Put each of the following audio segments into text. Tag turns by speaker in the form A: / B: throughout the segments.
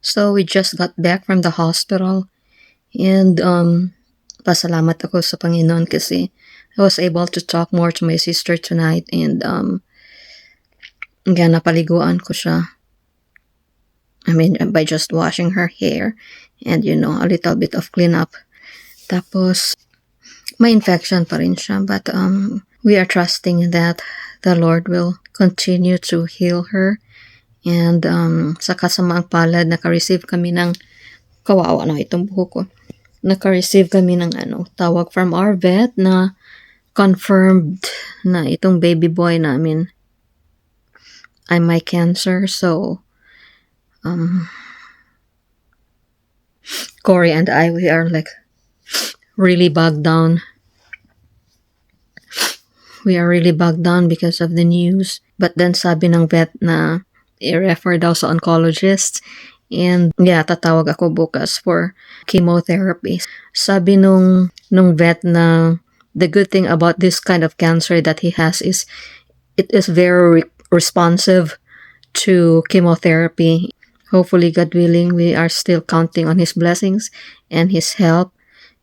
A: So we just got back from the hospital and pasalamat ako sa Panginoon kasi I was able to talk more to my sister tonight and napaliguan ko siya. I mean, by just washing her hair and a little bit of cleanup. Tapos, may infection pa rin siya but we are trusting that the Lord will continue to heal her and sa kasamaang palad naka-receive kami ng kawawa na itong buhok ko. Naka-receive kami ng tawag from our vet na confirmed na itong baby boy namin ay may cancer. So Corey and I, we are like really bogged down. We are really bogged down because of the news. But then sabi ng vet na i-refer daw sa oncologist. And tatawag ako bukas for chemotherapy. Sabi nung vet na the good thing about this kind of cancer that he has is it is very responsive to chemotherapy. Hopefully, God willing, we are still counting on His blessings and His help.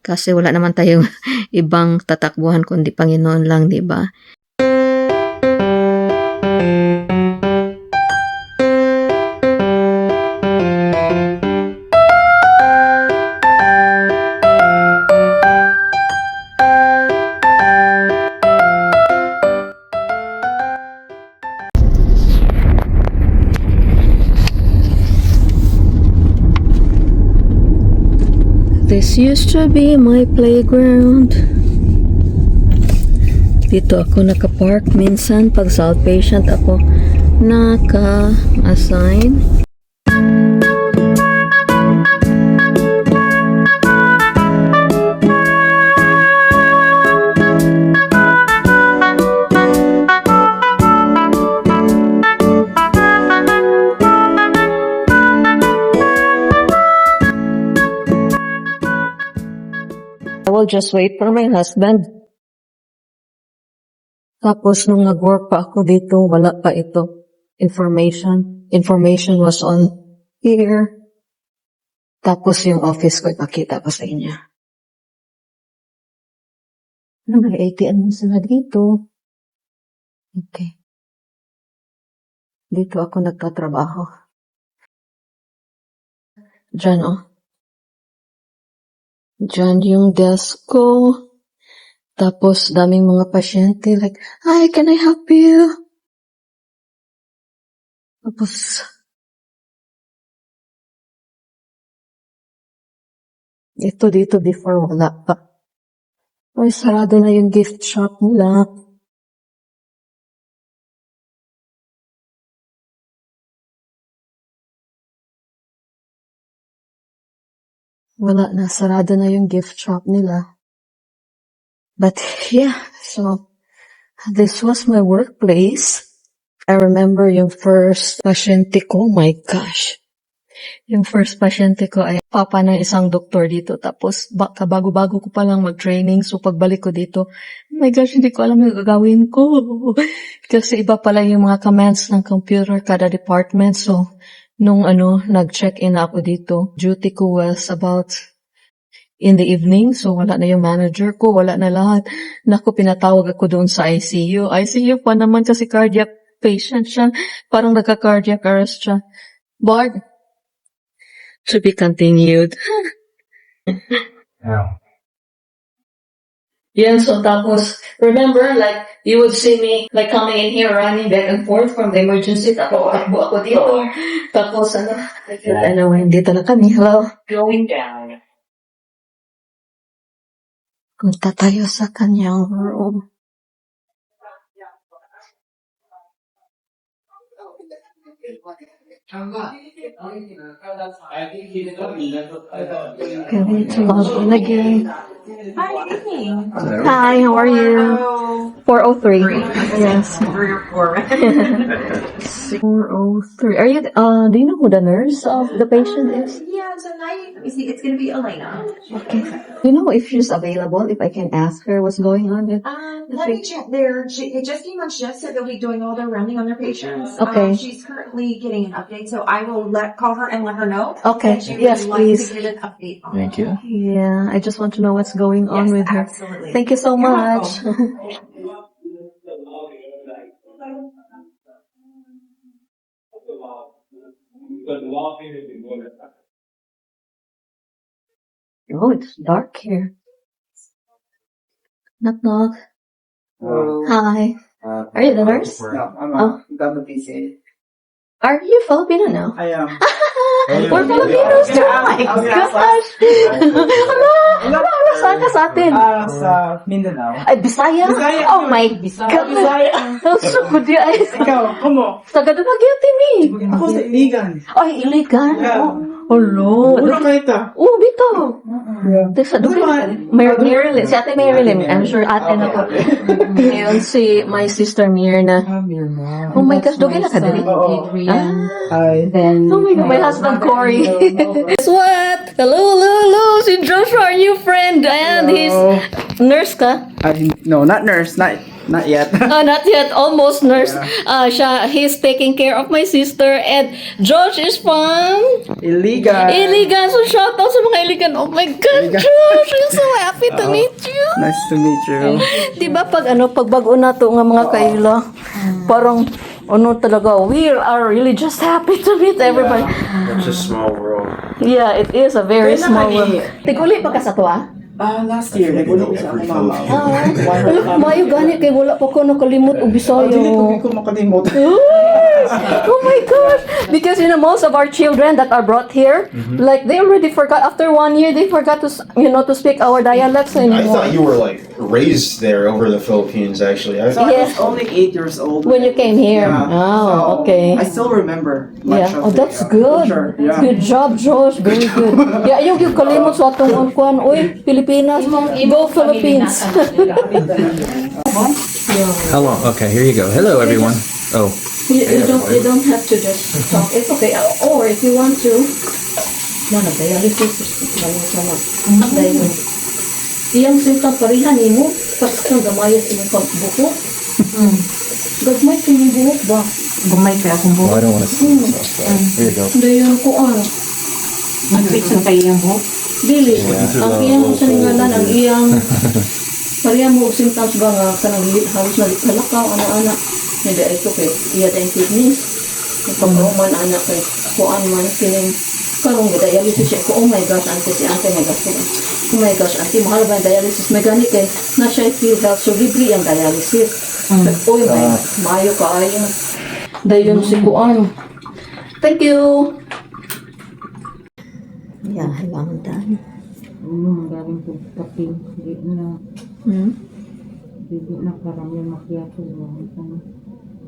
A: Kasi wala naman tayong ibang tatakbuhan kundi Panginoon lang, di ba? This used to be my playground. Dito ako nakapark minsan pag sa outpatient ako naka-assign. I will just wait for my husband. Tapos nung nag-work pa ako dito, wala pa ito. Information was on here. Tapos yung office ko, ipakita ko sa inyo. May ATM sila dito. Okay. Dito ako nagtatrabaho. Diyan Diyan yung desk ko. Tapos, daming mga pasyente like, "Hi, can I help you?" Tapos, dito before wala pa. Ay, sarado na yung gift shop nila. Wala na, sarado na yung gift shop nila. But yeah, so this was my workplace. I remember yung first pasyente ko, my gosh. Yung first pasyente ko ay papa ng isang doktor dito. Tapos kabago-bago ko palang mag-training. So pagbalik ko dito, oh my gosh, hindi ko alam yung gagawin ko. Kasi iba pala yung mga commands ng computer kada department. So nung nag-check-in ako dito, duty ko was about in the evening, so wala na yung manager ko, wala na lahat. Naku, pinatawag ako doon sa ICU. ICU pa naman kasi cardiac patient siya. Parang nagka-cardiac arrest siya. But, to be continued. Yeah, so tapos, remember, like, you would see me, like, coming in here, running back and forth from the emergency, takbo ako dito. Tapos, anyway, dito na kami, hello.
B: Going down.
A: Punta tayo sa kanyang room. Log in again. Hi, how are you? 403. Yes.
B: 3 or 4.
A: 403. Are you, do you know who the nurse of the patient is?
B: Yeah, tonight, it's going to be Elena.
A: Okay. Do you know if she's available, if I can ask her what's going on?
B: Let me check it just came on shift, so they'll be doing all their rounding on their patients.
A: Okay.
B: She's currently getting an update so I will call her and let her know.
A: Okay,
B: that you
A: yes,
B: would like
A: please.
B: to get an update on
C: Thank you.
A: Yeah, I just want to know what's going on
B: Yes,
A: with her.
B: absolutely.
A: Thank you so
B: You're
A: much. Oh, it's dark here. Knock knock. Hi. Are you the nurse?
D: No, I'm
A: Oh.
D: the PCA.
A: Are you Filipino now?
D: I am.
A: We're Filipinos too. Oh my gosh. Hala, saan ka sa atin?
D: Sa Mindanao.
A: Ay, Bisaya?
D: Bisaya.
A: Oh my God.
D: Bisaya.
A: So good guys.
D: Ikaw, kumo?
A: Taga Dumaguete me.
D: Ako sa Iligan.
A: Ay, iligan.
D: Yeah.
A: Hello.
D: Una ka ito.
A: Oh, bito.
D: Yeah.
A: Sa Marilyn. Si Ate Marilyn. I'm sure ate na po. Ngayon si my sister Mirna. Oh my gosh, dugay na ka din.
D: Hi.
A: Oh my God, my husband Corey. Guess what? Hello, hello, hello. Si Joshua, our new friend. And he's nurse ka?
D: No, not nurse. Not yet.
A: Not yet, almost nurse. He's taking care of my sister. And Josh is from
D: Iligan.
A: Iligan. So shout out sa mga Iligan. Oh my God, Josh, I'm so happy to meet you.
D: Nice to meet you.
A: Di ba pag bago na to nga mga kaila, parang talaga, we are really just happy to meet everybody.
C: It's a small world.
A: Yeah, it is a very
D: Kailan
A: small
D: ka
A: world.
D: ni-
A: Tiguli pa ka sa to ah?
D: Last year, nagulong ko sa akong mama.
A: Mayo gani kay wala pa ko nakalimot og Bisaya.
D: Dili ko makalimot.
A: Oh my gosh! Because most of our children that are brought here, like they already forgot after 1 year, they forgot to to speak our dialects
E: I
A: anymore.
E: thought you were like raised there over the Philippines. Actually,
D: So I
A: Yes.
D: was only 8 years old.
A: When you came here.
D: Yeah.
A: Oh,
D: So,
A: okay.
D: I still remember much
A: Yeah.
D: of
A: Oh,
D: the,
A: that's good.
D: culture. Yeah.
A: Good job, Josh. Very good. Yeah, yung kalimot sa atong kuan. Uy, Pilipinas. Go Philippines.
C: How long? Okay, here you go. Hello, everyone. Oh,
A: You don't have to just talk. It's okay. Or if you want to, dialysis. Iyang symptom parihan mo. Pasang gamaya sa imong buhok. Gagmay sa imong buhok ba?
B: Bumay ka akong
C: well,
B: buhok.
C: I don't want to see myself. So here you go.
A: Dayon ko
B: Mag-fix ang kayo yung buhok.
A: Dili. Ang iyang sa ngalan, ang iyang parihan mo symptoms ba nga kanang halos na halakaw, ana-ana. Hindi ito kay iya tayong kidneys. Pagkaman anak kay kuan man kining karong dialysis siya ko. Oh my gosh, si ante may gasto. Oh my gosh, ante mahal ba ang dialysis? May gani kay na siya feel health so libre ang dialysis. Oy, mayo kaayo. Dayon si kuan. Thank you. Yeah, kailangan tayo.
F: Galing po kape, di na karami makiyato lang.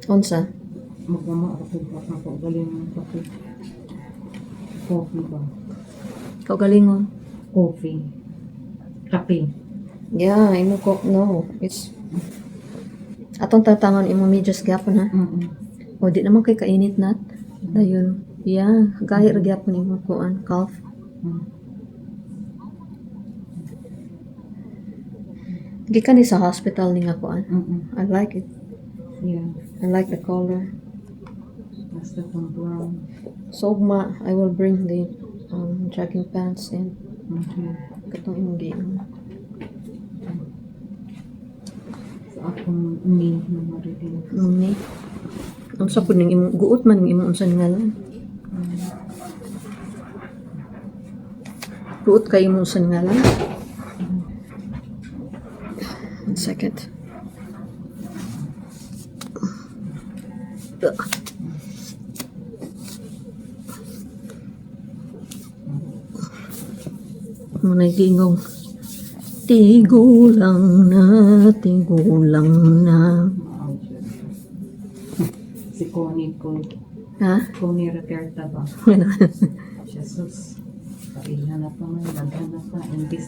A: Unsa?
F: Magmama ako pa po galing ng kape. Coffee ba?
A: Kaugalingon.
F: Coffee. Kape.
A: Yeah, I know. No, it's atong tatangon imo medyas gapon ha. O di naman kay kainit nat. Dayon. Yeah, gahi ra gyapon imo kuan cough. Gikan ni sa hospital ni nga kuan. I like it.
F: Yeah.
A: I like the color.
F: Basta kung brown.
A: So I will bring the jogging pants and katong imong giingon.
F: Sa akong ni na maritin.
A: Ni. Unsa pud ning imong guot man ning imong unsa ngalan? Guot kay imong unsa ngalan? 1 second. Manay tingong. Tigulang na.
F: Si Connie ko.
A: Ha?
F: Connie Roberta ba? Jesus. Paihanap naman. Naghanap na. And this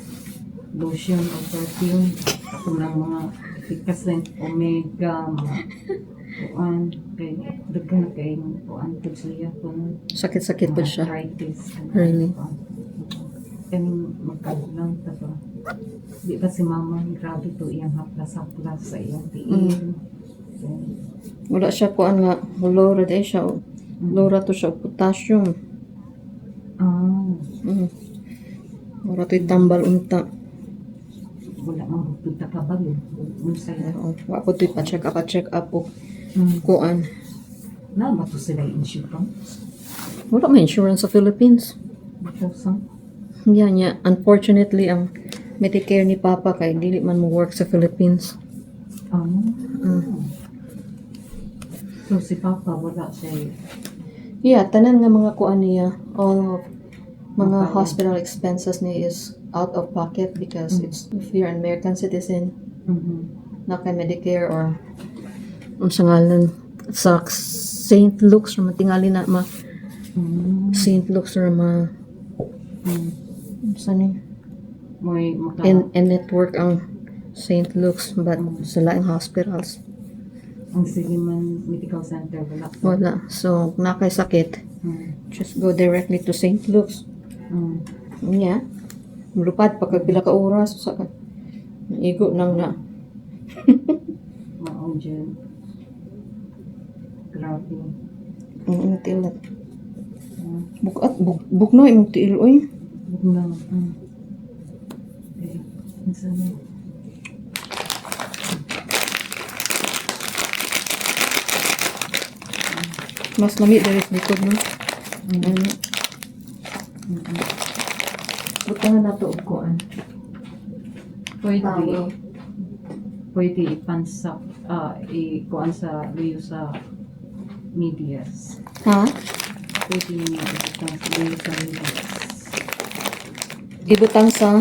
F: lotion or perfume. Ako ng mga efficacy. Omega. Kuan. Kay daghan na kay kuan po siya.
A: Sakit-sakit pa siya.
F: Arthritis.
A: Really?
F: Kaning magkagulang ta ba? Di ba si mama grabe to iyang haplas-haplas sa iyang tiil.
A: Wala siya kuan nga. Hulo ra day siya. Lura to siya potassium.
F: Ah,
A: Mura to'y tambal unta.
F: wala mang bukod ka ba yun? Unsay
A: Oo. Wa ko to'y pa-check up po.
F: Mm.
A: Kuan.
F: Na ba to sila insurance?
A: Wala may insurance sa Philippines.
F: Because ang
A: Yan niya. Unfortunately, ang Medicare ni Papa kay dili man mo work sa Philippines.
F: So si Papa wala siya
A: Yeah, tanan nga mga kuan niya, all of mga hospital expenses niya is out of pocket because it's if you're an American citizen, na kay Medicare or unsa ngalan sa St. Luke's or matingali na ma St. Luke's or ma unsa ni
F: may maka
A: and network ang St. Luke's but sa laing hospitals
F: ang Siliman Medical Center
A: wala. So na kay sakit, just go directly to St. Luke's. Yeah. Mulupad pagkapila ka oras sa igo nang na.
F: Maong dyan. Grabe.
A: Ang tilat. Buk no imong tiil oy.
F: Huwag na. Okay. Minsan na.
A: Mas lami dari sa likod no. Butangan na to og kuan.
F: Pwede. Pwede ipansak. Ikuan sa liyo sa medias.
A: Ha?
F: Pwede niya ipang sa liyo sa medias.
A: Ibutang sa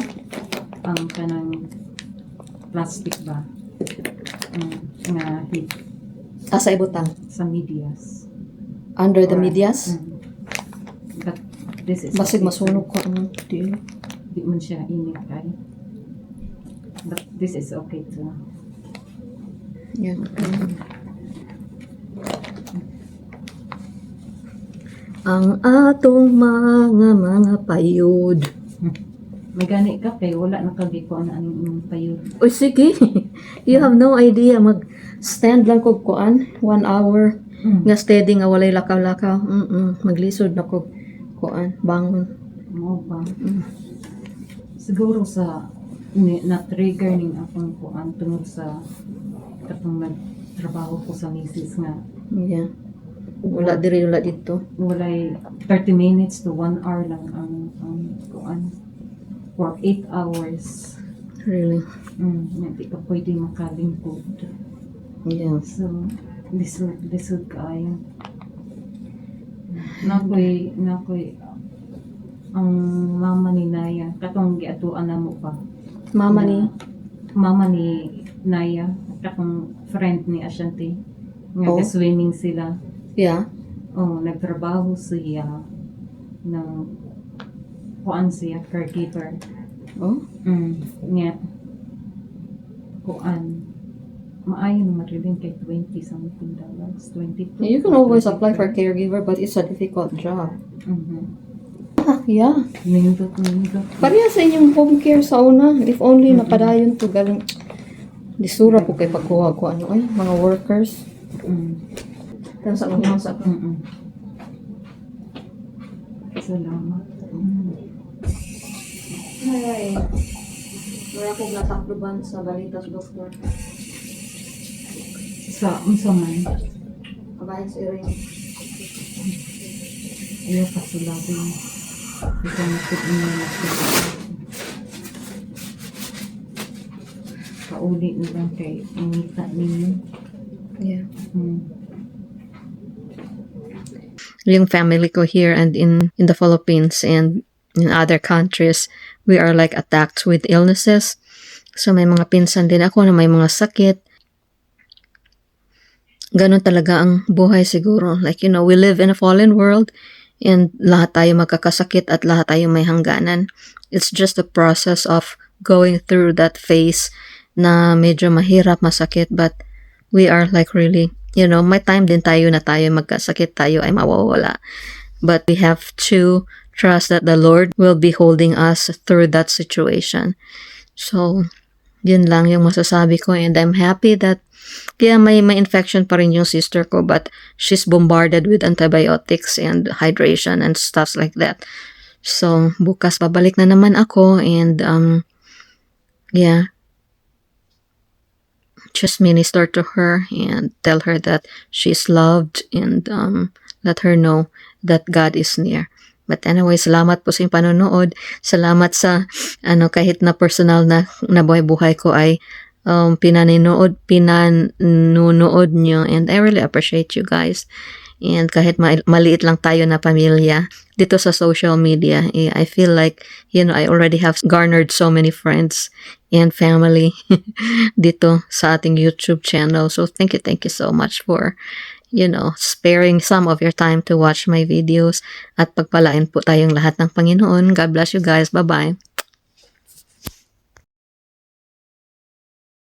F: Ang kanang plastic ba? Nga hit
A: asa ibutang
F: sa medias.
A: under the medyas.
F: But this is
A: Basig
F: okay
A: masunog ko ang tiil.
F: Di man siya init kay. But this is okay too.
A: Yeah. Ang atong mga payod.
F: May gani ka kay wala nakagiko na ang payod.
A: Uy, sige. You have no idea. Mag-stand lang ko kuan. 1 hour. Nga steady nga walay lakaw-lakaw. Maglisod na ko kuan. Bangon.
F: Mo ba? Siguro sa na-trigger ning akong kuan tungod sa katong nagtrabaho ko sa misis nga
A: Yeah. Wala diri wala dito.
F: walay 30 minutes to 1 hour lang ang kuan for 8 hours.
A: Really.
F: Hindi ka pwede makalingkod.
A: Yeah.
F: So, lisod kaayo. Nakoy, ang mama ni Naya, katong giatuan na mo pa.
A: Mama ni.
F: Mama ni Naya, katong friend ni Ashanti. Nga
A: Oh.
F: swimming sila.
A: Yeah.
F: Nagtrabaho siya ng kuan siya, caregiver.
A: Oh.
F: Nga, kuan, maayo naman rin kay $20 something. 22.
A: You can always apply for caregiver but it's a difficult job. Yeah.
F: Nindot.
A: Pareha sa inyong home care sa una. If only napadayon to galing. Disura po kay pagkuha ko ano ay mga workers. Tan sa mga sa
F: Salamat.
A: Ay. Wala ko natakluban sa balitas doktor.
F: Unsa man,
A: Kabayan si Irene.
F: ayaw pasulabin. Ikaw nakit mo na kauli nilang kay ingita ninyo.
A: Yeah. Yung family ko here and in the Philippines and in other countries, we are like attacked with illnesses. So may mga pinsan din ako na may mga sakit. Ganon talaga ang buhay siguro. Like, you know, we live in a fallen world and lahat tayo magkakasakit at lahat tayo may hangganan. It's just a process of going through that phase na medyo mahirap, masakit, but we are like really, you know, may time din tayo na tayo magkasakit, tayo ay mawawala. But we have to trust that the Lord will be holding us through that situation. So, yun lang yung masasabi ko, and I'm happy that Kaya may infection pa rin yung sister ko, but she's bombarded with antibiotics and hydration and stuff like that. So, bukas babalik na naman ako and yeah, just minister to her and tell her that she's loved and let her know that God is near. But anyway, salamat po sa inyong panonood. Salamat sa kahit na personal na buhay-buhay ko ay pinanonood nyo, and I really appreciate you guys. And kahit maliit lang tayo na pamilya dito sa social media, I feel like, I already have garnered so many friends and family dito sa ating YouTube channel. So thank you so much for, sparing some of your time to watch my videos. At pagpalain po tayong lahat ng Panginoon. God bless you guys. Bye-bye.